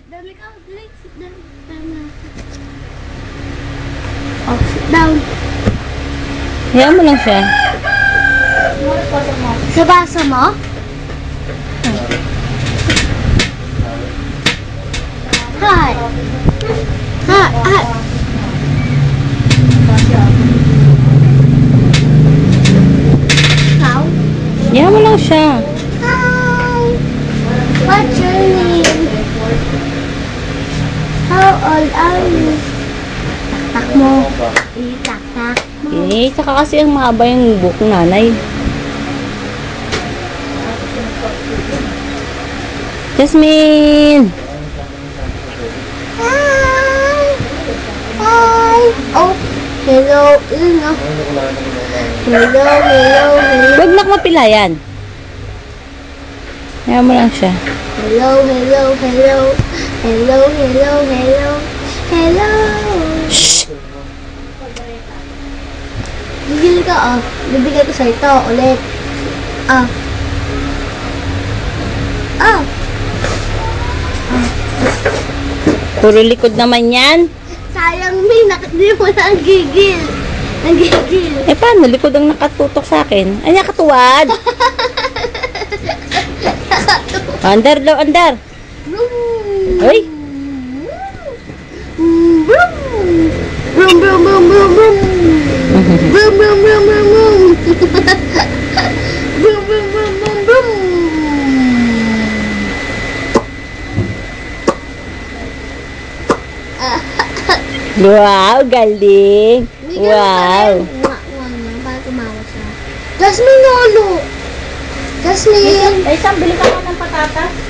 Dali ka, Blake. Sit down. Oh, sit down. Hayaan mo lang siya. Sa baso mo? Hi. Hi. Hi. How? Hayaan mo lang siya. Hi. What's your name? How old are you? Tak mo. Tak mo. Eh, saka kasi ang mahaba yung buhok ng nanay. Jasmine! Hi. Hi. Oh, hello. Hello. Hello, hello, hello. Huwag na mapilayan. Hayaan mo lang siya. Hello, hello, hello. Hello, hello, hello. Hello. Shh! Bigil ka, oh. Bibigay ko sa ito ulit. Ah. Ah. Puro likod naman yan. Sayang, May. Hindi mo na ang gigil. Ang gigil. Eh, paano? Likod ang nakatutok sa akin. Ay, nakatuwad. Under daw, under. Uy! Brum. Brum, brum, brum, brum, brum. Brum, brum, brum, brum, brum. Brum, brum, brum, brum, brum. Wow, galing. Wow. Para tumawa siya. Jasmine, Lolo. Jasmine. Ay, Sam, bili ka ng patatas.